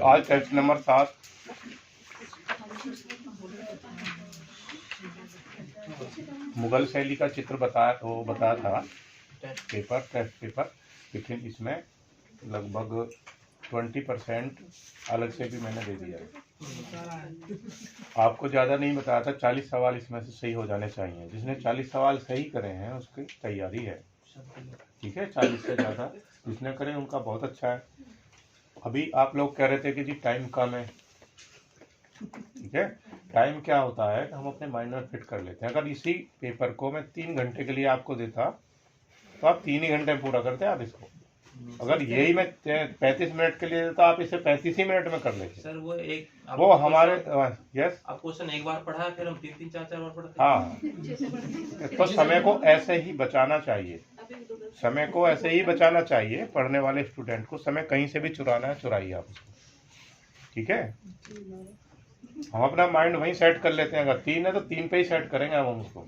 आज test number 7 Mughal शैली का चित्र बताया था टेस्ट पेपर, लेकिन इसमें लगभग 20% अलग से भी मैंने दे दिया है। आपको ज़्यादा नहीं बताया था, 40 सवाल इसमें से सही हो जाने चाहिए। जिसने 40 सवाल सही करे हैं उसकी तैयारी है, ठीक है। 40 से ज़्यादा जिसने करे उनका बहुत अच्छा है। अभी आप लोग कह रहे थे कि जी टाइम कम है, ठीक है। टाइम क्या होता है कि हम अपने माइंड में फिट कर लेते हैं। अगर इसी पेपर को मैं 3 घंटे के लिए आपको देता तो आप 3 ही घंटे में पूरा करते आप इसको। अगर यही मैं 35 मिनट के लिए देता आप इसे 35 ही मिनट में कर लेते। सर वो हमारे यस आप क्वेश्चन एक बार पढ़ा फिर हम 3 4 बार पढ़ते। हाँ, तो समय को ऐसे ही बचाना चाहिए, समय को ऐसे ही बचाना चाहिए। पढ़ने वाले स्टूडेंट को समय कहीं से भी चुराना है, चुराइए आप उसको, ठीक है। हम अपना माइंड वहीं सेट कर लेते हैं। अगर 3 है तो 3 पे ही सेट करेंगे अब हम उसको।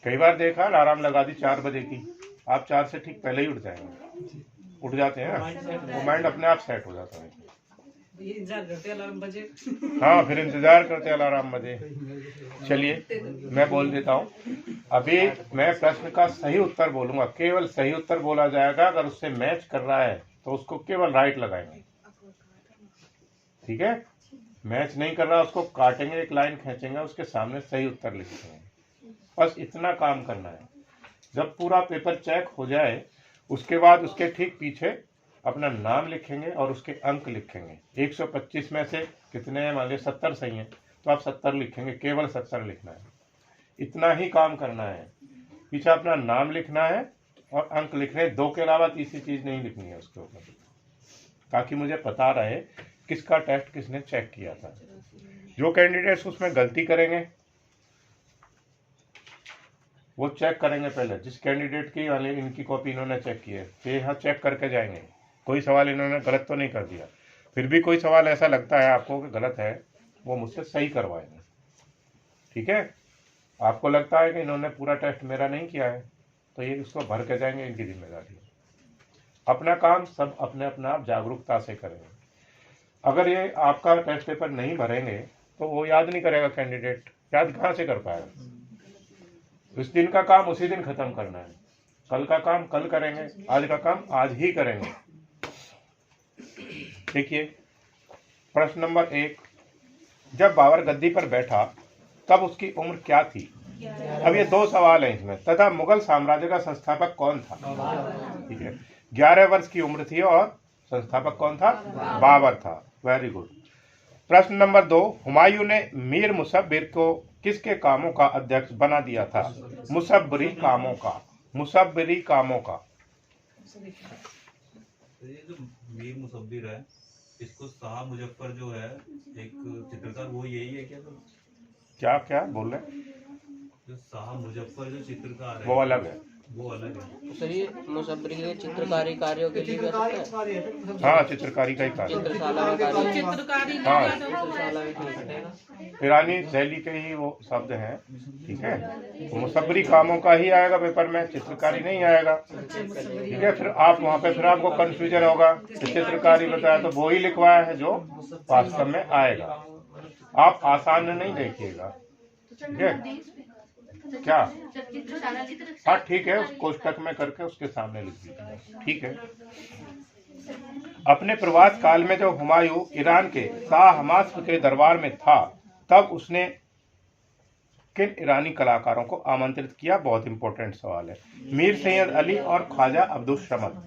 कई बार देखा अलार्म लगा दी 4 बजे की, आप 4 से ठीक पहले ही उठ जाएंगे, उठ जाते हैं ना, वो माइंड अपने आप सेट हो जाता है। हाँ, फिर इंतजार करते अलार्म बजे। चलिए मैं बोल देता हूँ। अभी मैं प्रश्न का सही उत्तर बोलूंगा, केवल सही उत्तर बोला जाएगा। अगर उससे मैच कर रहा है तो उसको केवल राइट लगाएंगे, ठीक है। मैच नहीं कर रहा उसको काटेंगे, एक लाइन खींचेंगे, उसके सामने सही उत्तर लिखेंगे। बस इतना काम करना है। जब पूरा पेपर चेक हो जाए उसके बाद उसके ठीक पीछे अपना नाम लिखेंगे और उसके अंक लिखेंगे। 125 में से कितने हैं, मान लीजिए 70 सही हैं तो आप 70 लिखेंगे, केवल 70 लिखना है। इतना ही काम करना है। पीछे अपना नाम लिखना है और अंक लिखने हैं। 2 के अलावा तीसरी चीज नहीं लिखनी है उसके ऊपर, ताकि मुझे पता रहे किसका टेस्ट किसने चेक किया था। जो कैंडिडेट्स उसमें गलती करेंगे वो चेक करेंगे पहले। जिस कैंडिडेट की इनकी कॉपी इन्होंने चेक की है, फिर यहाँ चेक करके जाएंगे कोई सवाल इन्होंने गलत तो नहीं कर दिया। फिर भी कोई सवाल ऐसा लगता है आपको कि गलत है, वो मुझसे सही करवाएंगे, ठीक है। आपको लगता है कि इन्होंने पूरा टेस्ट मेरा नहीं किया है तो ये उसको भर के जाएंगे, इनकी जिम्मेदारी है। अपना काम सब अपने अपना आप जागरूकता से करेंगे। अगर ये आपका टेस्ट पेपर नहीं भरेंगे तो वो याद नहीं करेगा कैंडिडेट, याद कहाँ से कर पाएगा। उस दिन का काम उसी दिन खत्म करना है, कल का काम कल करेंगे, आज का काम आज ही करेंगे। देखिए प्रश्न नंबर 1, जब बाबर गद्दी पर बैठा तब उसकी उम्र क्या थी। अब ये 2 सवाल हैं इसमें। तथा मुगल साम्राज्य का संस्थापक कौन था, ठीक है। 11 वर्ष की उम्र थी और संस्थापक कौन था, बाबर था। Very good. प्रश्न नंबर 2, हुमायूं ने मीर मुसब्बिर को किसके कामों का अध्यक्ष बना दिया था। मुसब्बरी कामों का, मुसब्बरी कामों का। ये जो मीर मुसब्बिर है, इसको शाह मुजफ्फर जो है एक चित्रकार, वो यही है क्या। तो क्या क्या बोल रहे, जो शाह मुजफ्फर जो चित्रकार है वो अलग है, वो अलग है। सर ये मुसब्बरी के चित्रकारी कार्यों के लिए हाँ चित्रकारी का ही कार्य, चित्रशाला में कार्य, हाँ चित्रशाला में ठीक है। ईरानी शैली के ही वो शब्द हैं, ठीक है। तो मुसब्बरी कामों का ही आएगा पेपर में, चित्रकारी नहीं आएगा, ठीक है। फिर आप वहाँ पे फिर आपको कंफ्यूजन होगा कि चित्रकारी बताया तो वो ही लिखवाया है जो वास्तव में आएगा। आप आसान नहीं देखिएगा, ठीक है। क्या, हाँ ठीक है, उस कोष्टक में करके उसके सामने लिख दीजिए, ठीक है। अपने प्रवास काल में जब हुमायूं ईरान के शाह हमास के दरबार में था तब उसने किन ईरानी कलाकारों को आमंत्रित किया। बहुत इंपॉर्टेंट सवाल है। मीर सैयद अली और ख्वाजा अब्दुल समद।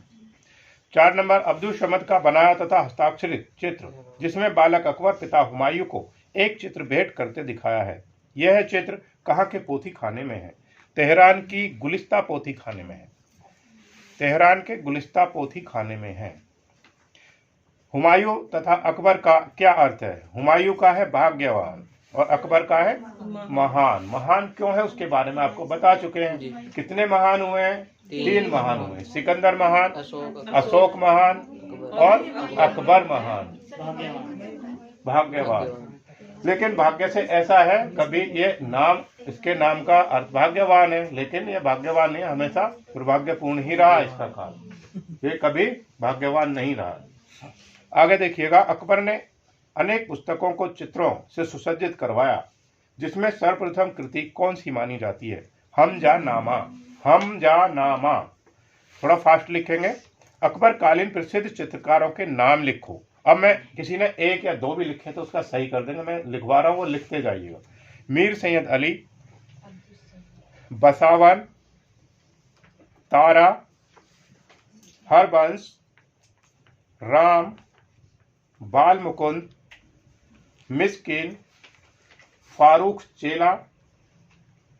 4 नंबर, अब्दुल समद का बनाया तथा हस्ताक्षरित चित्र जिसमें बालक अकबर पिता हुमायूं को एक चित्र भेंट करते दिखाया है। यह चित्र कहाँ के पोथी खाने में है। तेहरान की गुलिस्ता पोथी खाने में है, तेहरान के गुलिस्ता पोथी खाने में है। हुमायूं तथा अकबर का क्या अर्थ है। हुमायूं का है भाग्यवान और अकबर का है महान। महान क्यों है उसके बारे में आपको बता चुके हैं। कितने महान हुए हैं, 3 महान हुए। सिकंदर महान, अशोक महान और अकबर महान, भाग्यवान। लेकिन भाग्य से ऐसा है कभी ये नाम इसके नाम का अर्थ भाग्यवान है, लेकिन ये भाग्यवान नहीं, हमेशा दुर्भाग्यपूर्ण ही रहा इसका काल, ये कभी भाग्यवान नहीं रहा। आगे देखिएगा, अकबर ने अनेक पुस्तकों को चित्रों से सुसज्जित करवाया, जिसमें सर्वप्रथम कृति कौन सी मानी जाती है? हमजानामा। हमजानामा, थोड़ा फास्ट लिखेंगे। अकबर कालीन प्रसिद्ध चित्रकारों के नाम लिखो। अब मैं किसी ने एक या दो भी लिखे तो उसका सही कर देंगे, मैं लिखवा रहा हूँ, वो लिखते जाइएगा। मीर सैयद अली, बसावन, तारा, हरबंश, राम, बाल मुकुंद, मिस्किन, फारूक चेला,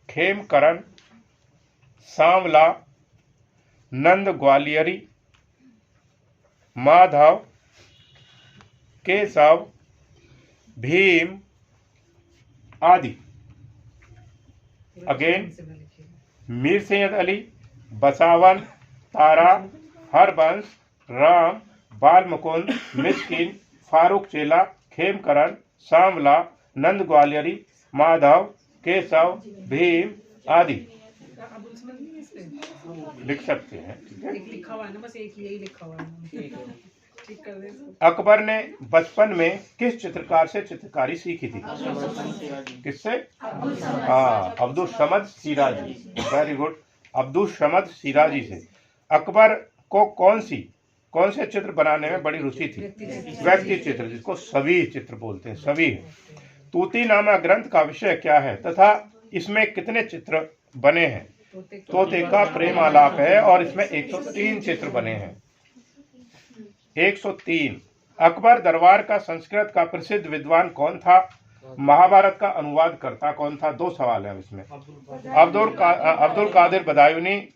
खेमकरण, सांवला, नंद ग्वालियरी, माधव, केशव, भीम आदि। अगेन, मीर सैयद अली, बसावन, तारा, हरबंश, राम, बाल मुकुंद, मिस्किन, फारूक चेला, खेमकरण, सांवला, नंद ग्वालियरी, माधव, केशव, भीम आदि। लिख सकते हैं, लिखा हुआ है ना, बस एक यही लिखा हुआ है। ठीक कर दे। अकबर ने बचपन में किस चित्रकार से चित्रकारी सीखी थी? किससे? हाँ, अब्दुल समद सिराजी। वेरी गुड, अब्दुल समद सिराजी से। अकबर को कौन से चित्र बनाने में बड़ी रुचि थी? व्यक्ति चित्र, जिसको सभी चित्र बोलते हैं, सभी। तूतीनामा ग्रंथ का विषय क्या है तथा इसमें कितने चित्र बने हैं? तोते का प्रेम आलाप है और इसमें 103 चित्र बने हैं। 103। अकबर दरबार का संस्कृत का प्रसिद्ध विद्वान कौन था? महाभारत का अनुवाद करता कौन था? 2 सवाल हैं इसमें। अब्दुल कादिर बदायूनी,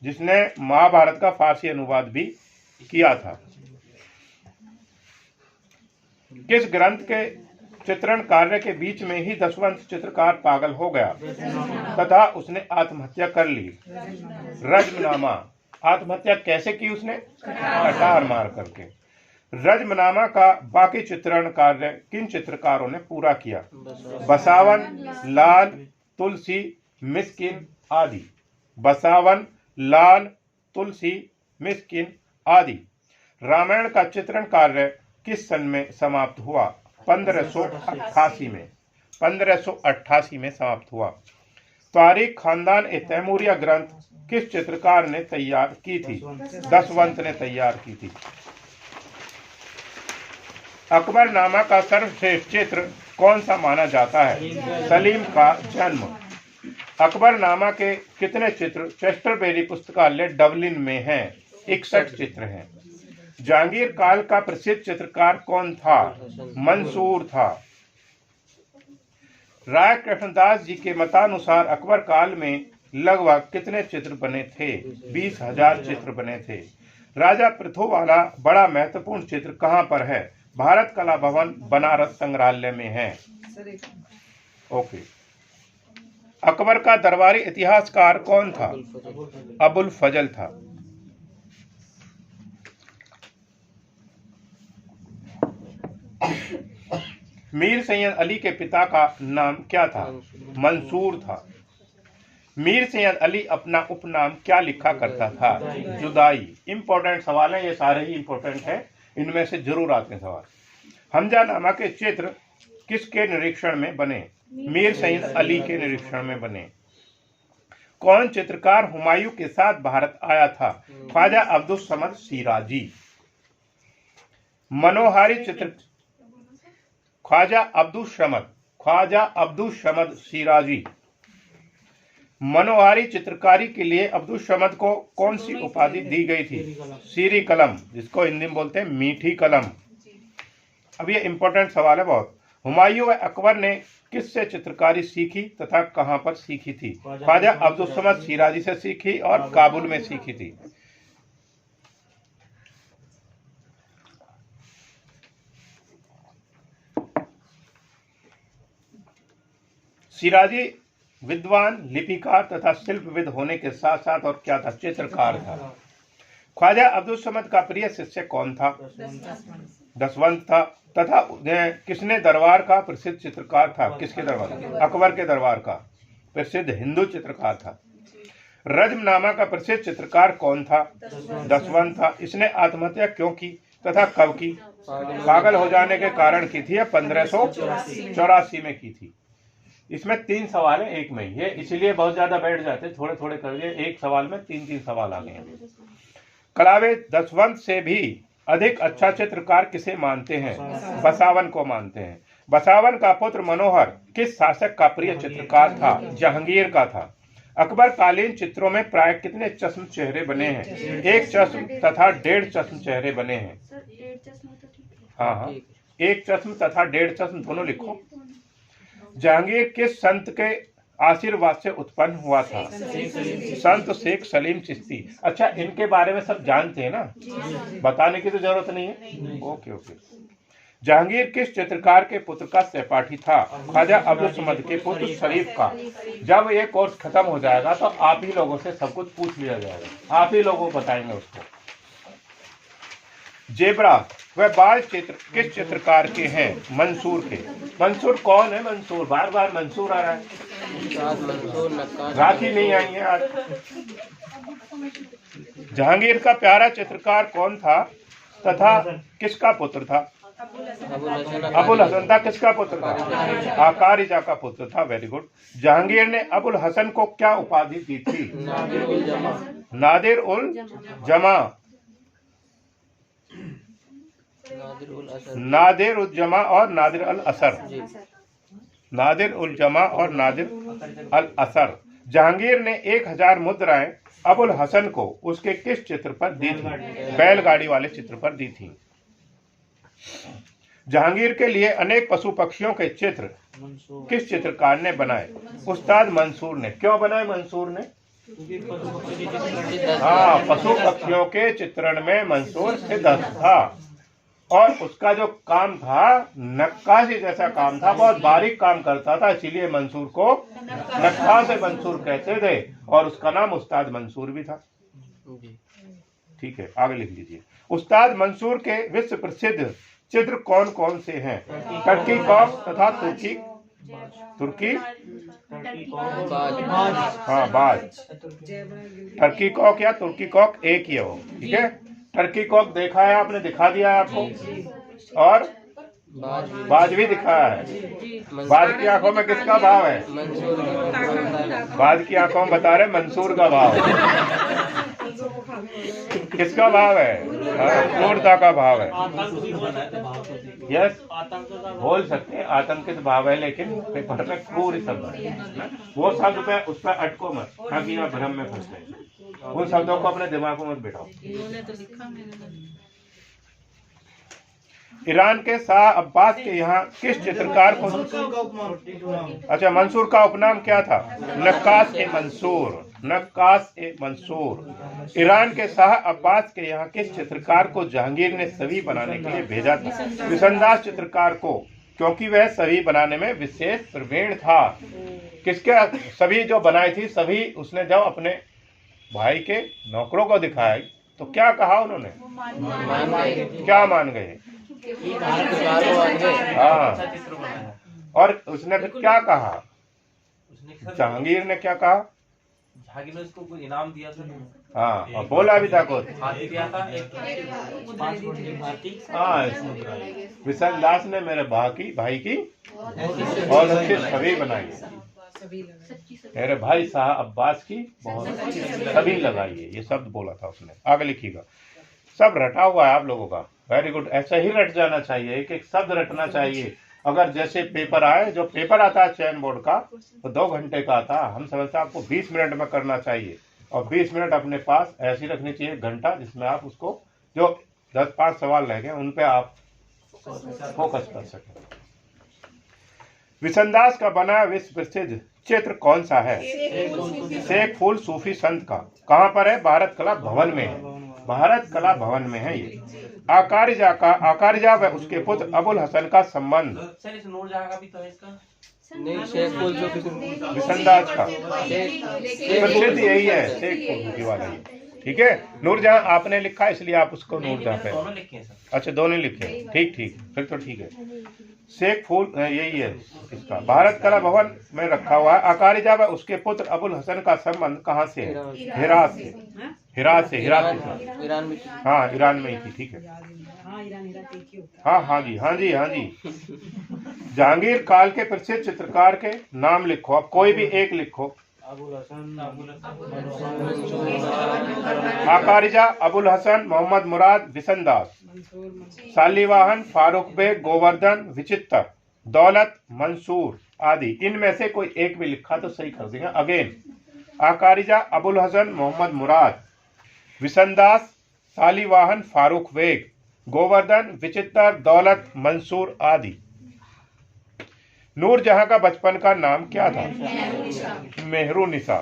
जिसने महाभारत का फारसी अनुवाद भी किया था। किस ग्रंथ के चित्रण कार्य के बीच में ही दशवंत चित्रकार पागल हो गया तथा उसने आत्महत्या कर ली? रजमनामा। आत्महत्या कैसे की उसने? कटार मार करके। रजमनामा का बाकी चित्रण कार्य किन चित्रकारों ने पूरा किया? बसावन, लाल, तुलसी, मिस्किन आदि। बसावन, लाल, तुलसी, मिस्किन आदि। रामायण का चित्रण कार्य किस सन में समाप्त हुआ? 1588 में। 1588 में समाप्त हुआ। तारिक खानदान ए तैमूरिया ग्रंथ किस चित्रकार ने तैयार की थी? दशवंत ने तैयार की थी। अकबरनामा का सर्वश्रेष्ठ चित्र कौन सा माना जाता है? सलीम का जन्म। अकबरनामा के कितने चित्र चेस्टरबेरी पुस्तकालय डबलिन में हैं? 61 चित्र हैं। जहांगीर काल का प्रसिद्ध चित्रकार कौन था? मंसूर था। राय कृष्णदास जी के मतानुसार अकबर काल में लगभग कितने चित्र बने थे? 20,000 चित्र बने थे। राजा पृथु वाला बड़ा महत्वपूर्ण चित्र कहाँ पर है? भारत कला भवन बनारस संग्रहालय में है। ओके। अकबर का दरबारी इतिहासकार कौन था? अबुल फजल था। मीर सैयद अली के पिता का नाम क्या था? मंसूर था। मीर सैयद अली अपना उपनाम क्या लिखा करता था? जुदाई। इंपॉर्टेंट सवाल है, ये सारे ही इंपॉर्टेंट है, इनमें से जरूर आते हैं सवाल। हमजानामा के चित्र किसके निरीक्षण में बने? मीर सैयद अली के निरीक्षण में बने। कौन चित्रकार हुमायूं के साथ भारत आया था? ख्वाजा अब्दुल समद सिराजी। मनोहारी चित्र ख्वाजा अब्दुल समद सिराजी। मनोहारी चित्रकारी के लिए अब्दुल समद को कौन सी उपाधि दी गई थी? सीरी कलम, जिसको हिंदी में बोलते हैं मीठी कलम। अब ये इंपॉर्टेंट सवाल है बहुत। हुमायूं व अकबर ने किससे चित्रकारी सीखी तथा कहां पर सीखी थी? ख्वाजा अब्दुल समद सिराजी से सीखी और काबुल में सीखी थी। सिराजी विद्वान, लिपिकार तथा शिल्पविद होने के साथ साथ और क्या था? चित्रकार था। ख्वाजा अब्दुल समद का प्रिय शिष्य कौन था? दशवंत था। तथा किसने दरबार का प्रसिद्ध चित्रकार था? किसके दरबार? अकबर के दरबार का। प्रसिद्ध हिंदू चित्रकार था। रज्मनामा का प्रसिद्ध चित्रकार कौन था? दसवंत था। इसने आत्महत्या क्यों की तथा कब की? पागल हो जाने के कारण की थी या 1584 में की थी? इसमें 3 सवाल है एक में, ये इसलिए बहुत ज्यादा बैठ जाते, थोड़े थोड़े करके एक सवाल में 3 सवाल आ गए हैं। कलावे दसवंत से भी अधिक अच्छा चित्रकार किसे मानते हैं? बसावन को मानते हैं। बसावन का पुत्र मनोहर किस शासक का प्रिय चित्रकार था? जहांगीर का था। अकबर कालीन चित्रों में प्राय कितने चश्म चेहरे बने हैं? 1 चश्म तथा 1.5 चश्म चेहरे बने हैं। हाँ, 1 चश्म तथा 1.5 चश्म दोनों लिखो। जहांगीर किस संत के आशीर्वाद से उत्पन्न हुआ था? संत शेख सलीम चिश्ती। अच्छा, इनके बारे में सब जानते हैं ना, बताने की तो जरूरत नहीं है। Okay okay. जहांगीर किस चित्रकार के पुत्र का सहपाठी था? ख्वाजा अब्दुल समद के पुत्र शरीफ का। जब ये कोर्स खत्म हो जाएगा तो आप ही लोगों से सब कुछ पूछ लिया जाएगा, आप ही लोगों को बताएंगे उसको। जेबरा वह बाल चित्र किस चित्रकार के हैं? मंसूर के। मंसूर कौन है? मंसूर बार बार मंसूर आ रहा है, राखी नहीं आई है आज। जहांगीर का प्यारा चित्रकार कौन था तथा किसका पुत्र था? अबुल हसन था। किसका पुत्र था? आकारिजा का पुत्र था। Very good. जहांगीर ने अबुल हसन को क्या उपाधि दी थी? नादिर उल जमा। नादिर उल जमा और नादिर अल असर। नादिर उल जमा और नादिर अल असर। जहांगीर ने 1000 मुद्राएं अबुल हसन को उसके किस चित्र पर दी थी? बैलगाड़ी वाले चित्र पर दी थी। जहांगीर के लिए अनेक पशु पक्षियों के चित्र किस चित्रकार ने बनाए? उस्ताद मंसूर ने। क्यों बनाए मंसूर ने? हाँ, पशु पक्षियों के चित्रण में मंसूर सिद्ध था और उसका जो काम था नक्काशी जैसा काम था, बहुत बारीक काम करता था, इसीलिए मंसूर को नक्काश मंसूर कहते थे और उसका नाम उस्ताद मंसूर भी था। ठीक है, आगे लिख लीजिए। उस्ताद मंसूर के विश्व प्रसिद्ध चित्र कौन कौन से हैं? टर्की कॉक तथा तुर्की हाँ बाज। टर्की कॉक या तुर्की कॉक एक ही हो। ठीक है, टर्की कॉक देखा है आपने, दिखा दिया है आपको, और बाज भी दिखाया है। बाज की आंखों में किसका भाव है? बाज की आंखों में बता रहे मंसूर का भाव है। किसका भाव है? क्रूरता का भाव है। यस, बोल सकते हैं आतंकित भाव है, लेकिन पेपर में क्रूर शब्द है। वो शब्द पे उस पर अटको मत, ताकि आप भ्रम में फंस जाए। उन शब्दों को अपने दिमाग में मत बिठाओ। ईरान के शाह अब्बास के यहाँ किस चित्रकार को अच्छा मंसूर का उपनाम क्या था? नक्काश ए मंसूर। नक्काश ए मंसूर। ईरान के शाह अब्बास के यहाँ किस चित्रकार को जहांगीर ने सभी बनाने के लिए भेजा था? विसंदास चित्रकार को, क्योंकि वह सभी बनाने में विशेष प्रवीण था। किसके सभी जो बनाई थी, सभी उसने जब अपने भाई के नौकरों को दिखाया तो क्या कहा उन्होंने? क्या मान गए? हाँ, और उसने फिर क्या कहा? जहांगीर ने क्या कहा? जहांगीर ने उसको कोई इनाम दिया था। हाँ, और बोला भी था कुछ। हाँ, विसंदास ने मेरे भाई की और उसकी छवि बनाई, मेरे भाई शाह अब्बास की बहुत छवि लगाई है, ये शब्द बोला था उसने। आगे लिखिएगा। सब रटा हुआ है आप लोगों का। वेरी गुड, ऐसा ही रट जाना चाहिए, एक एक शब्द रटना चाहिए। अगर जैसे पेपर आए, जो पेपर आता है चयन बोर्ड का, तो 2 घंटे का आता है, हम समझते हैं आपको 20 मिनट में करना चाहिए, और 20 मिनट अपने पास ऐसी रखनी चाहिए, 1 घंटा, जिसमें आप उसको जो 10-5 सवाल रह गए उन पे आप फोकस कर सकें। विसंदास का बना विश्व प्रसिद्ध चित्र कौन सा है? शेख फूल सूफी संत का। कहाँ पर है? भारत कला भवन में है। भारत कला भवन में है ये। आकारिजा व उसके पुत्र अबुल हसन का संबंध विसंदास का प्रसिद्ध यही है, शेख फूल सूफी वाला ही। ठीक है, नूरजहां आपने लिखा इसलिए आप उसको नूरजहां पे। अच्छा, दोनों लिखे, ठीक, फिर तो ठीक है। शेख फूल यही है इसका। भारत कला भवन में रखा हुआ है। अकारिजा व उसके पुत्र अबुल हसन का संबंध कहाँ से है? हिरात से। हिरात के साथ। ईरान में हाँ, ईरान में ही थी। ठीक है। हाँ, ईरान इराक एक ही होता हाँ हाँ जी, हाँ जी, हाँ जी। जहांगीर काल के प्रसिद्ध चित्रकार के नाम लिखो। अब कोई भी एक लिखो। अकारिजा, अबुल हसन, मोहम्मद मुराद, बिसनदास, मंसूर सालीवाहन, फारूक बेग, गोवर्धन, विचित्र, दौलत, मंसूर आदि। इनमें से कोई एक भी लिखा तो सही कर देंगे। अगेन, अकारिजा, अबुल हसन, मोहम्मद मुराद, विसनदास, सालीवाहन, फारूक बेग, गोवर्धन, विचित्र, दौलत, मंसूर आदि। नूरजहां का बचपन का नाम क्या था? मेहरुनिसा।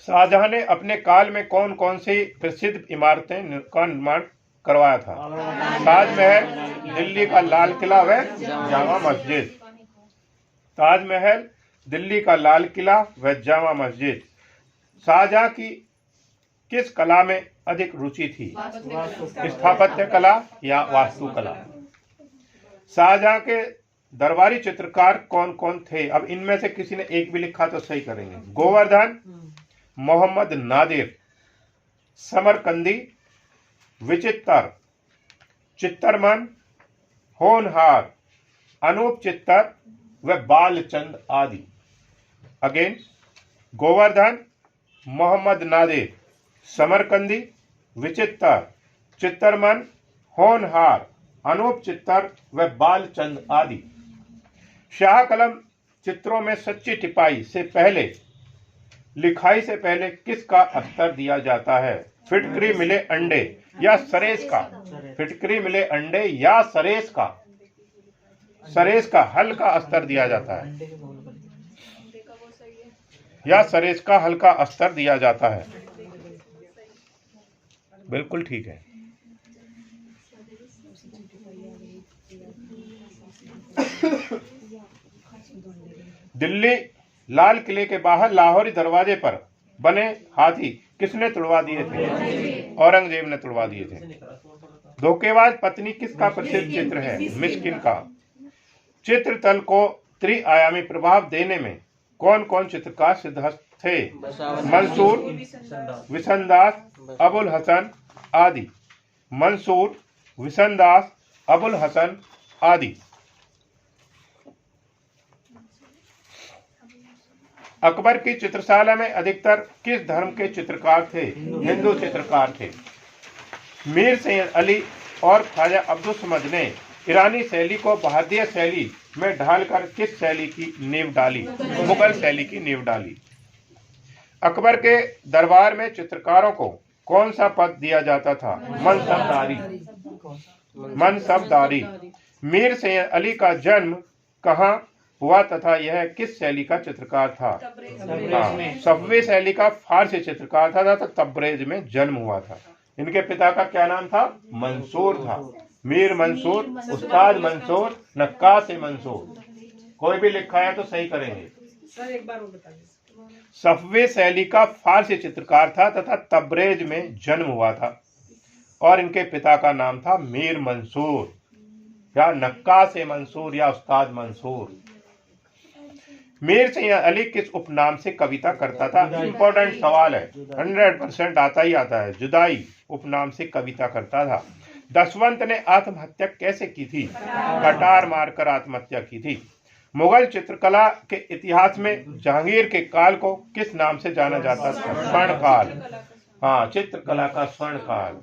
शाहजहां ने अपने काल में कौन कौन सी प्रसिद्ध इमारतें का निर्माण करवाया था? ताजमहल, दिल्ली का लाल किला व जामा मस्जिद। ताजमहल, दिल्ली का लाल किला व जामा मस्जिद। शाहजहां की किस कला में अधिक रुचि थी? स्थापत्य कला या वास्तुकला? शाहजहां के दरबारी चित्रकार कौन कौन थे? अब इनमें से किसी ने एक भी लिखा तो सही करेंगे। गोवर्धन, मोहम्मद नादिर, समरकंदी, विचित्र, चित्तरमन, होनहार, अनूप चित्तर व बालचंद आदि। अगेन, गोवर्धन, मोहम्मद नादिर, समरकंदी, विचित्र, चित्तरमन, होनहार, अनूप चित्तर व बालचंद आदि। शाह कलम चित्रों में सच्ची टिपाई से पहले, लिखाई से पहले किसका अस्तर दिया जाता है? फिटकरी मिले अंडे या सरेस का? फिटकरी मिले अंडे या सरेस का? सरेस का हल का अस्तर दिया जाता है या सरेस का हल्का अस्तर दिया जाता है? बिल्कुल ठीक है। दिल्ली लाल किले के बाहर लाहौरी दरवाजे पर बने हाथी किसने तुड़वा दिए थे? औरंगजेब ने तुड़वा दिए थे। धोखेबाज पत्नी किसका प्रसिद्ध चित्र है? मिस्किन का। चित्रतल को त्रिआयामी प्रभाव देने में कौन कौन चित्रकार सिद्धहस्त थे? मंसूर, विसनदास, अबुल हसन आदि। मंसूर, विसनदास, अबुल हसन आदि। अकबर की चित्रशाला में अधिकतर किस धर्म के चित्रकार थे? हिंदू चित्रकार थे। मीर सैयद अली और ख्वाजा अब्दुल समद ने ईरानी शैली को भारतीय शैली में ढालकर किस शैली की नींव डाली? मुगल शैली की नींव डाली। अकबर के दरबार में चित्रकारों को कौन सा पद दिया जाता था? मनसबदारी। मनसबदारी। मीर सैयद अली का जन्म कहाँ हुआ तथा यह किस शैली का चित्रकार था? सफवी शैली का फारसी चित्रकार था तथा तब्रेज में जन्म हुआ था। इनके पिता का क्या नाम था? मंसूर था। मीर मंसूर, उस्ताद मंसूर, नक्काश मंसूर। कोई भी लिखा है तो सही करेंगे। सर एक बार और बता दीजिए। सफवी शैली का फारसी चित्रकार था तथा तब्रेज में जन्म हुआ था और इनके पिता का नाम था मीर मंसूर या नक्काश मंसूर या उस्ताद मंसूर। मीर सैयद अली किस उपनाम से कविता करता था? इंपॉर्टेंट सवाल है, 100% आता ही आता है। जुदाई उपनाम से कविता करता था। दशवंत ने आत्महत्या कैसे की थी? कटार मारकर आत्महत्या की थी। मुगल चित्रकला के इतिहास में जहांगीर के काल को किस नाम से जाना जाता था? स्वर्ण काल। हाँ, चित्रकला का स्वर्ण काल।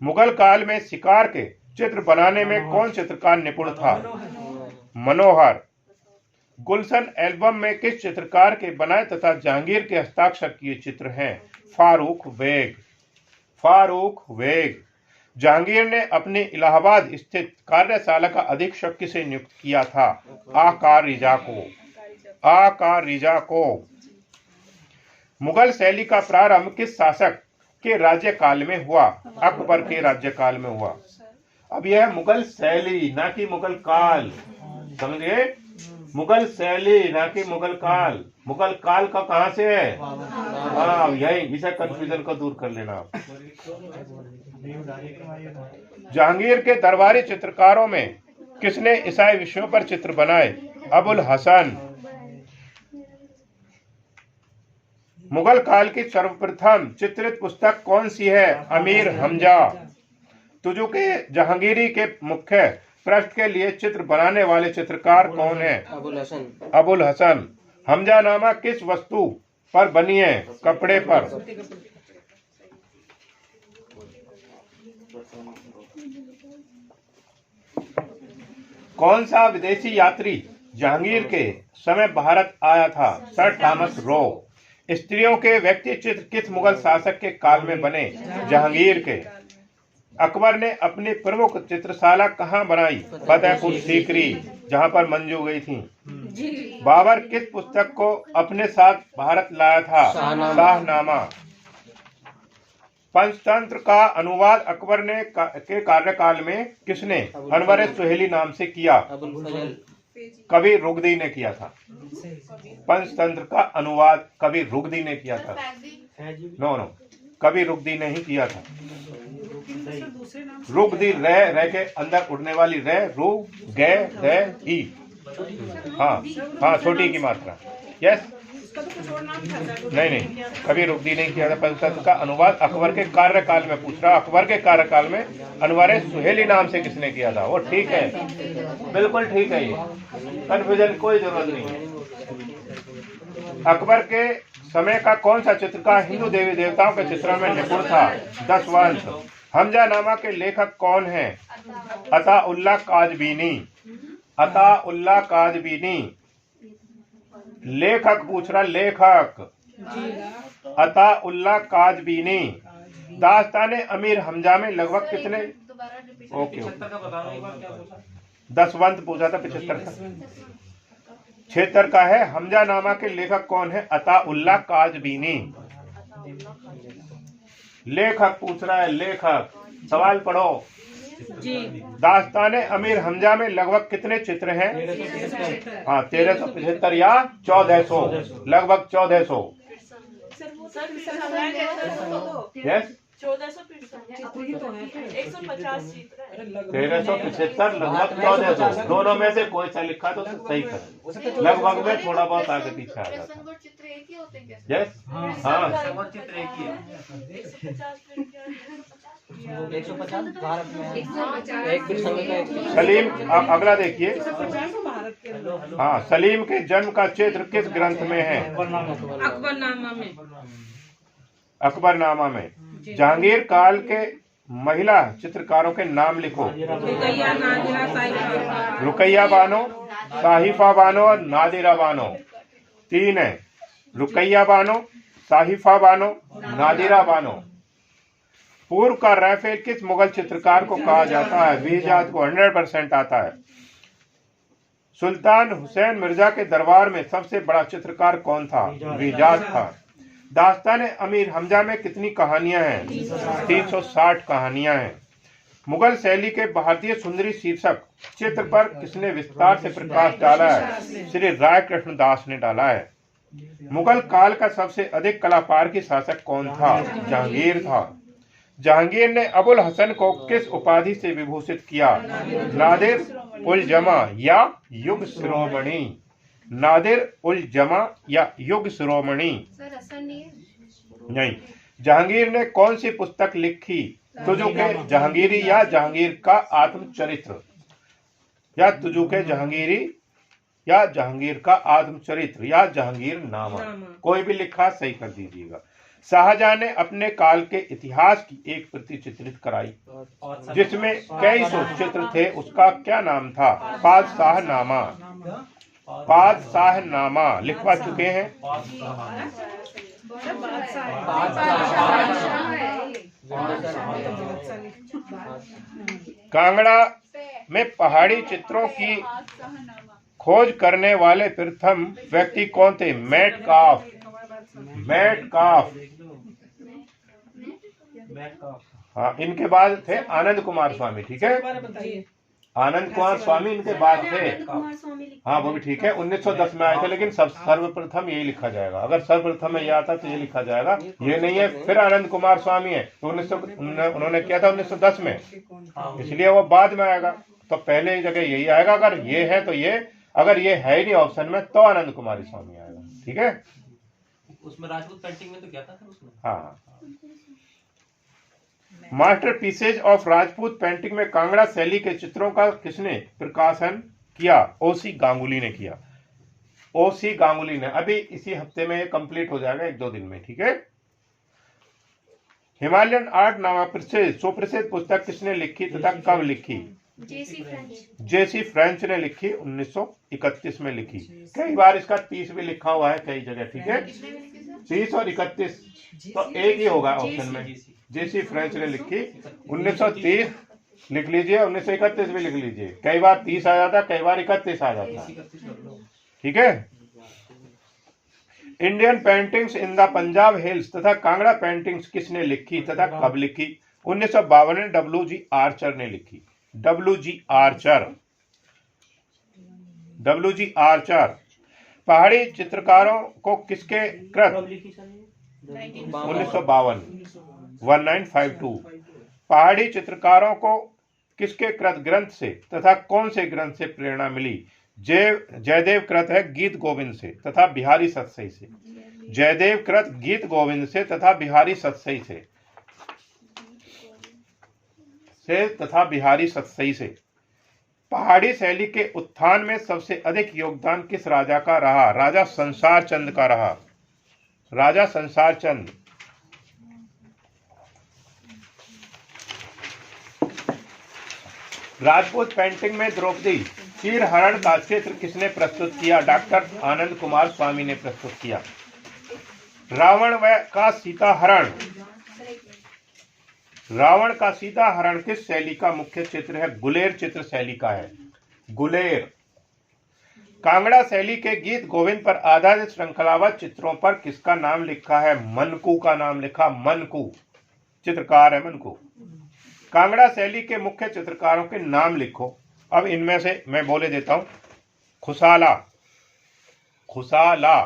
मुगल काल में शिकार के चित्र बनाने में कौन चित्रकार निपुण था? मनोहर। गुलशन एल्बम में किस चित्रकार के बनाए तथा जहांगीर के हस्ताक्षर किए चित्र हैं? फारूक बेग। फारूक बेग। जहांगीर ने अपनी इलाहाबाद स्थित कार्यशाला का अधीक्षक किसे नियुक्त किया था? आकार रिजा को। आकार रिजा को। मुगल शैली का प्रारंभ किस शासक के राज्यकाल में हुआ? अकबर के राज्यकाल में हुआ। अब यह मुगल शैली ना कि मुगल काल, समझे? मुगल शैली ना कि मुगल काल। मुगल काल का कहां से है? हाँ, यही इसे कंफ्यूजन को दूर कर लेना। जहांगीर के दरबारी चित्रकारों में किसने ईसाई विषयों पर चित्र बनाए? अबुल हसन। मुगल काल की सर्वप्रथम चित्रित पुस्तक कौन सी है? अमीर हमजा। तुजुके जहांगीरी के मुख्य पृष्ठ के लिए चित्र बनाने वाले चित्रकार कौन है? अबुल हसन। अबुल हसन। हमजानामा किस वस्तु पर बनी है? कपड़े पर। कौन सा विदेशी यात्री जहांगीर के समय भारत आया था? Sir Thomas Roe. स्त्रियों के व्यक्ति चित्र किस मुगल शासक के काल में बने? जहांगीर के। अकबर ने अपनी प्रमुख चित्रशाला कहाँ बनाई? फतेहपुर सीकरी, जहाँ पर मंजू गई थी। बाबर किस पुस्तक को अपने साथ भारत लाया था? शाहनामा। पंचतंत्र का अनुवाद अकबर ने के कार्यकाल में किसने अनवर सुहेली नाम से किया? अबुल फजल। कवि रुगदी ने किया था। पंचतंत्र का अनुवाद कवि रुगदी ने किया था। नो, कवि रुगदी ने ही किया था। रुगदी, रह के अंदर उड़ने वाली रह, रू गे रे ई। हाँ, छोटी की मात्रा। यस। नहीं, कभी रुगदी नहीं किया था। पंचतंत्र का अनुवाद अकबर के कार्यकाल में पूछ रहा। अकबर के कार्यकाल में अनवर सुहेली नाम से किसने किया था? वो ठीक है, बिल्कुल ठीक है, ये कन्फ्यूजन कोई जरूरत नहीं है। अकबर के समय का कौन सा चित्रकार हिंदू देवी देवताओं के चित्रण में निपुण था? दशवंश। हमजानामा के लेखक कौन है? अताउल्लाह काजबीनी। अताउल्लाह काजबीनी। लेखक पूछ रहा, लेखक अताउल्लाह काजबीनी। दास्ताने अमीर हमजा में लगभग कितने? ओके, 75 का बताना एक बार क्या पूछा? दशवंत पूछा था, 75 का। 76 का है। हमजानामा के लेखक कौन है? अताउल्लाह काजबीनी। लेखक पूछ रहा है, लेखक। सवाल पढ़ो। दास्ताने अमीर हमजा में लगभग कितने चित्र हैं? 1375 या 1400, लगभग 1400। यस, 1375 लगभग 1400, दोनों में से कोई सा लिखा तो सही कर। लगभग में थोड़ा बहुत आगे पीछे आ जाता। यस, हाँ, चित्र एक ही है। 150 भारत में है। एक भी समय का एक। सलीम, अगला देखिए। हाँ, सलीम के जन्म का क्षेत्र किस ग्रंथ में है? अकबरनामा में। जहांगीर काल के महिला चित्रकारों के नाम लिखो। रुकैया बानो, साहिफा बानो और नादिरा बानो। 3 है। रुकैया बानो, साहिफा बानो, नादिरा बानो। पूर्व का राफेल किस मुगल चित्रकार को कहा जाता है? बीजात को 100% आता है। सुल्तान हुसैन मिर्जा के दरबार में सबसे बड़ा चित्रकार कौन था? बीजात था। दास्तान अमीर हमजा में कितनी कहानियां हैं? 360 कहानियां हैं। मुगल शैली के भारतीय सुंदरी शीर्षक चित्र पर किसने विस्तार से प्रकाश डाला है? श्री राय कृष्ण दास ने डाला है। मुगल काल का सबसे अधिक कलापारगी शासक कौन था? जहांगीर था। जहांगीर ने अबुल हसन को किस उपाधि से विभूषित किया? नादिर उल जमा या युग शिरोमणि। नादिर उल जमा या युग शिरोमणि। नहीं। जहांगीर ने कौन सी पुस्तक लिखी? तुजुके जहांगीरी या जहांगीर का आत्मचरित्र, या तुजुके जहांगीरी या जहांगीर का आत्मचरित्र या जहांगीर नामा। कोई भी लिखा सही कर दीजिएगा। शाहजहां ने अपने काल के इतिहास की एक प्रति चित्रित कराई जिसमें कई सौ चित्र थे। उसका क्या नाम था? पादशाहनामा। पादशाहनामा लिखवा चुके हैं। कांगड़ा में पहाड़ी चित्रों की खोज करने वाले प्रथम व्यक्ति कौन थे? मेटकाफ। मेटकाफ। हाँ, इनके बाद थे आनंद कुमार स्वामी। ठीक है, आनंद कुमार स्वामी इनके बाद थे। हाँ, वो भी ठीक है। 1910 में आए थे, लेकिन सर्वप्रथम यही लिखा जाएगा। अगर सर्वप्रथम में ये आता तो ये लिखा जाएगा, ये नहीं है। फिर आनंद कुमार स्वामी है तो उन्होंने किया था 1910 में, इसलिए वो बाद में आएगा। तो पहले जगह यही आएगा। अगर ये है तो ये, अगर ये है ही नहीं ऑप्शन में तो आनंद कुमारी स्वामी आएगा। ठीक है, उसमें राजपूत पेंटिंग में तो क्या था सर उसमें? हाँ। मास्टरपीसेज ऑफ राजपूत पेंटिंग में कांगड़ा शैली के चित्रों का किसने प्रकाशन किया? ओसी गांगुली ने किया। ओसी गांगुली ने। अभी इसी हफ्ते में ये कंप्लीट हो जाएगा, 1-2 दिन में। ठीक है। हिमालयन आर्ट नामक सुप्रसिद्ध पुस्तक किसने लिखी तथा कब लिखी? जेसी फ्रेंच ने लिखी, 1931 में लिखी। कई बार इसका 30 भी लिखा हुआ है कई जगह। ठीक है, 30 और 31 तो एक ही होगा ऑप्शन में। जेसी फ्रेंच ने लिखी 1930 लिख लीजिए, 1931 भी लिख लीजिए। कई बार 30 आ जाता, कई बार 31 आ जाता। ठीक है। Indian paintings in the Punjab hills तथा कांगड़ा पेंटिंग्स किसने लिखी तथा कब लिखी? 1952 में WG आर्चर ने लिखी। WG Archer. WG Archer. पहाड़ी चित्रकारों को किसके कृत? 1952 1952। पहाड़ी चित्रकारों को किसके कृत ग्रंथ से तथा कौन से ग्रंथ से प्रेरणा मिली? जयदेव कृत है गीत गोविंद से तथा बिहारी सतसई से। जयदेव कृत गीत गोविंद से तथा बिहारी सतसई तथा बिहारी सतसई से। पहाड़ी शैली के उत्थान में सबसे अधिक योगदान किस राजा का रहा? राजा संसार चंद का रहा। राजा संसार चंद। राजपूत पेंटिंग में द्रौपदी क्षीरहरण का चित्र किसने प्रस्तुत किया? डॉक्टर आनंद कुमार स्वामी ने प्रस्तुत किया। रावण का सीता हरण। रावण का सीता हरण किस शैली का मुख्य चित्र है? गुलेर चित्र शैली का है। गुलेर। कांगड़ा शैली के गीत गोविंद पर आधारित श्रृंखलाबद्ध चित्रों पर किसका नाम लिखा है? मनकू का नाम लिखा। मनकू चित्रकार है मनकू। कांगड़ा शैली के मुख्य चित्रकारों के नाम लिखो। अब इनमें से मैं बोले देता हूं। खुसाला, खुसाला,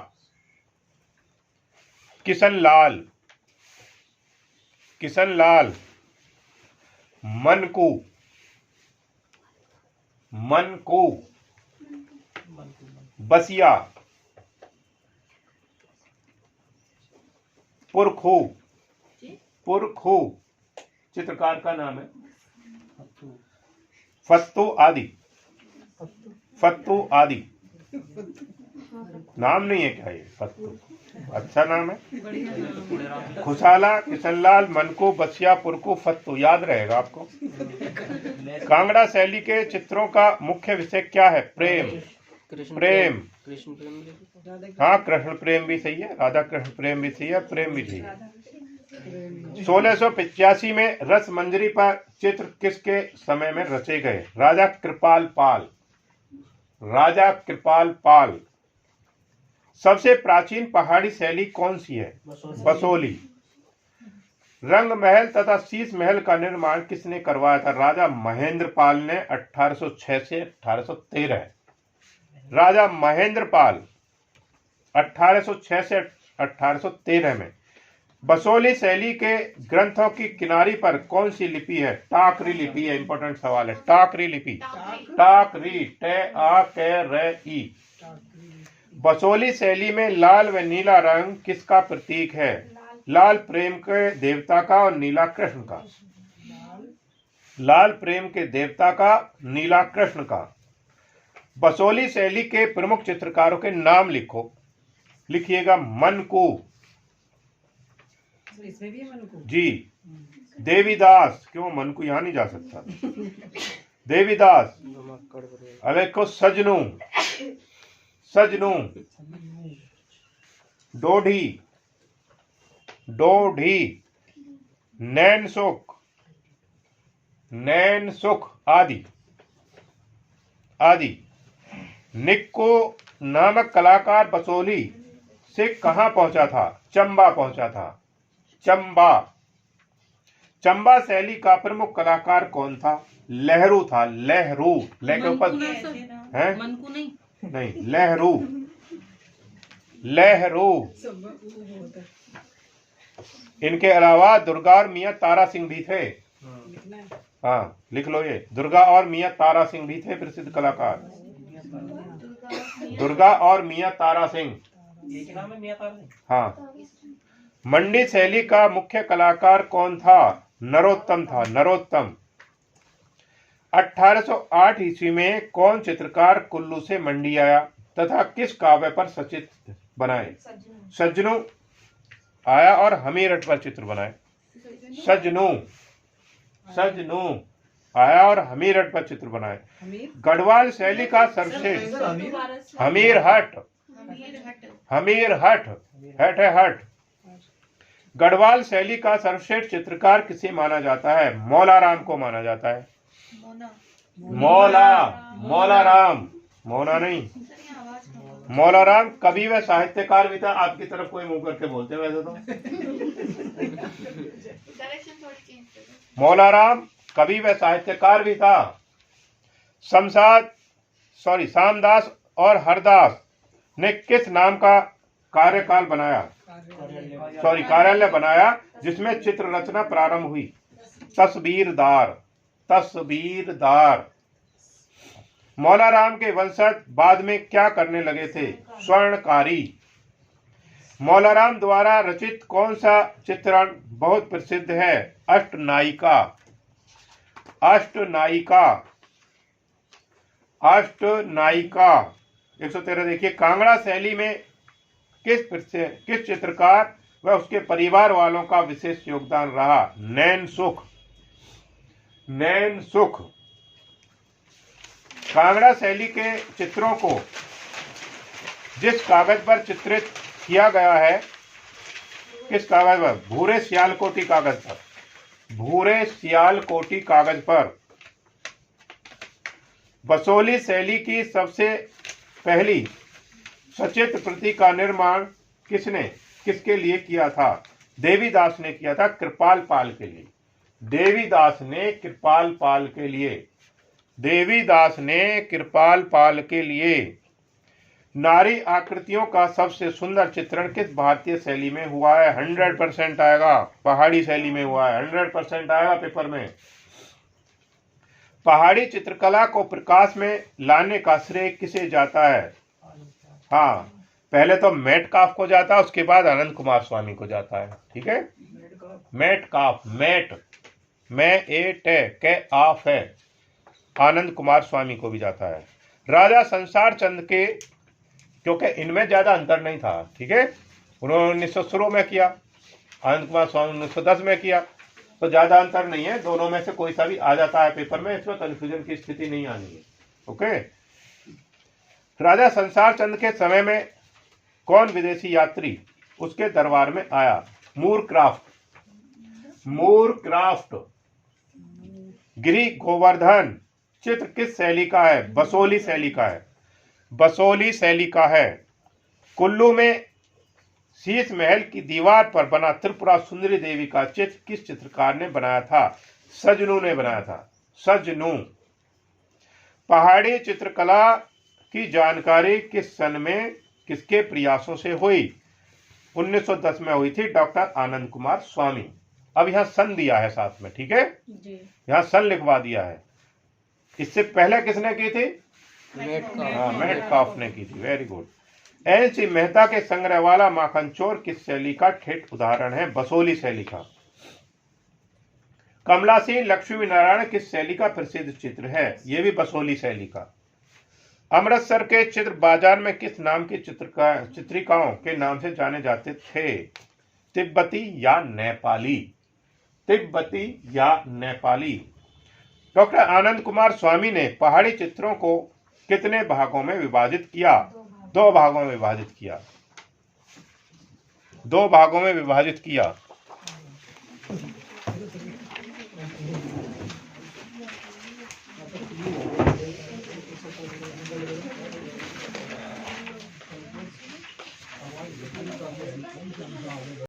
किशनलाल, किशनलाल, मनकू, मनकू, बसिया, पुरखू, पुरखू चित्रकार का नाम है। फत्तू आदि, फत्तू आदि नाम नहीं है क्या ये? फत्तू अच्छा नाम है। खुशाला, किशनलाल, मनकू, बसिया, पुरकू, फत्तू याद रहेगा आपको। कांगड़ा शैली के चित्रों का मुख्य विषय क्या है? प्रेम। प्रेम। हाँ, कृष्ण प्रेम भी सही है, राधा कृष्ण प्रेम भी सही है, प्रेम भी सही है। 1685 में रस मंजरी पर चित्र किसके समय में रचे गए? राजा कृपाल पाल। राजा कृपाल पाल। सबसे प्राचीन पहाड़ी शैली कौन सी है? बसोली। रंग महल तथा शीश महल का निर्माण किसने करवाया था? राजा महेंद्र पाल ने 1806 से 1813। राजा महेंद्र पाल 1806 से 1813 में। बसोली शैली के ग्रंथों की किनारी पर कौन सी लिपि है? टाकरी लिपि है। इंपॉर्टेंट सवाल है। टाकरी लिपि। टाकरी, ट-आ-क-र-ई। बसोली शैली में लाल व नीला रंग किसका प्रतीक है? लाल प्रेम के देवता का और नीला कृष्ण का। लाल प्रेम के देवता का, नीला कृष्ण का। बसोली शैली के प्रमुख चित्रकारों के नाम लिखो। लिखिएगा मनकू। इसमें भी है मनकू जी। देवीदास। क्यों मनकू यहां नहीं जा सकता? देवीदास। अलेको सजनू, सजनू, डोढ़ी, डोढ़ी, नैन सुख, नैन सुख आदि आदि। निक्को नामक कलाकार बसोली से कहां पहुंचा था? चंबा पहुंचा था। चंबा। चंबा शैली का प्रमुख कलाकार कौन था? लहरू था। लहरू। ले के ऊपर है? मनकू नहीं, नहीं, लहरू। लहरू। इनके अलावा दुर्गा और मियां तारा सिंह भी थे। हाँ लिख लो ये। दुर्गा और मियां तारा सिंह भी थे प्रसिद्ध कलाकार। दुर्गा और मियां तारा सिंह, एक ही नाम है मियां तारा सिंह। हाँ। मंडी शैली का मुख्य कलाकार कौन था? नरोत्तम था, नरोत्तम। 1808 ईस्वी में कौन चित्रकार कुल्लू से मंडी आया तथा किस काव्य पर सचित्र बनाए? सज्जनों आया और हमीरठ पर चित्र बनाए। सज्जनों आया और हमीरठ पर चित्र बनाए। गढ़वाल शैली का सर्वश्रेष्ठ हट गढ़वाल शैली का सर्वश्रेष्ठ चित्रकार किसे माना जाता है? मौलाराम को माना जाता है। मौलाराम, मौना नहीं, मौलाराम कवि व साहित्यकार भी था। आपकी तरफ कोई मुंह करके बोलते हैं वैसे तो। मौलाराम कवि व साहित्यकार भी था। सामदास और हरदास ने किस नाम का कार्यालय बनाया जिसमें चित्र रचना प्रारंभ हुई? तस्वीरदार। मौलाराम के वंशज बाद में क्या करने लगे थे? स्वर्णकारी। मौलाराम द्वारा रचित कौन सा चित्रण बहुत प्रसिद्ध है? अष्टनायिका। 113 देखिए। कांगड़ा शैली में किस चित्रकार व उसके परिवार वालों का विशेष योगदान रहा? नैन सुख। कांगड़ा शैली के चित्रों को जिस कागज पर चित्रित किया गया है, किस कागज पर? भूरे सियालकोटी कागज पर। बसोली शैली की सबसे पहली सचित्र प्रति का निर्माण किसके लिए किया था? देवीदास ने किया था, कृपाल पाल के लिए। देवीदास ने कृपाल पाल के लिए। नारी आकृतियों का सबसे सुंदर चित्रण किस भारतीय शैली में हुआ है? 100% आएगा, पहाड़ी शैली में हुआ है। 100% आएगा पेपर में। पहाड़ी चित्रकला को प्रकाश में लाने का श्रेय किसे जाता है? हाँ, पहले तो मेटकाफ को जाता है, उसके बाद आनंद कुमार स्वामी को जाता है। ठीक है, मेटकाफ, आफ है, आनंद कुमार स्वामी को भी जाता है। राजा संसार चंद के, क्योंकि इनमें ज्यादा अंतर नहीं था, ठीक है, उन्होंने 1900 शुरू में किया, आनंद कुमार स्वामी 1910 में किया, तो ज्यादा अंतर नहीं है। दोनों में से कोई सा भी आ जाता है पेपर में, इसमें कंफ्यूजन की स्थिति नहीं आनी है। ओके। राजा संसार चंद के समय में कौन विदेशी यात्री उसके दरबार में आया? मूरक्राफ्ट। गिरि गोवर्धन चित्र किस शैली का है? बसोली शैली का है। कुल्लू में शीश महल की दीवार पर बना त्रिपुरा सुंदरी देवी का चित्र किस चित्रकार ने बनाया था? सज्जनों ने बनाया था, सज्जनों। पहाड़ी चित्रकला की जानकारी किस सन में किसके प्रयासों से हुई? 1910 में हुई थी, डॉक्टर आनंद कुमार स्वामी। अब यहाँ सन दिया है साथ में, ठीक है, यहाँ सन लिखवा दिया है। इससे पहले किसने की थी? मेटकाफ ने की थी। Very good. एन.सी. मेहता के संग्रह वाला माखन चोर किस शैली का ठेठ उदाहरण है? बसोली शैली का। कमला सिंह लक्ष्मी नारायण किस शैली का प्रसिद्ध चित्र है? ये भी बसोली शैली का। अमृतसर के चित्र बाजार में किस नाम की चित्रिकाओं के नाम से जाने जाते थे? तिब्बती या नेपाली। डॉक्टर आनंद कुमार स्वामी ने पहाड़ी चित्रों को कितने भागों में विभाजित किया? 2 भागों में विभाजित किया।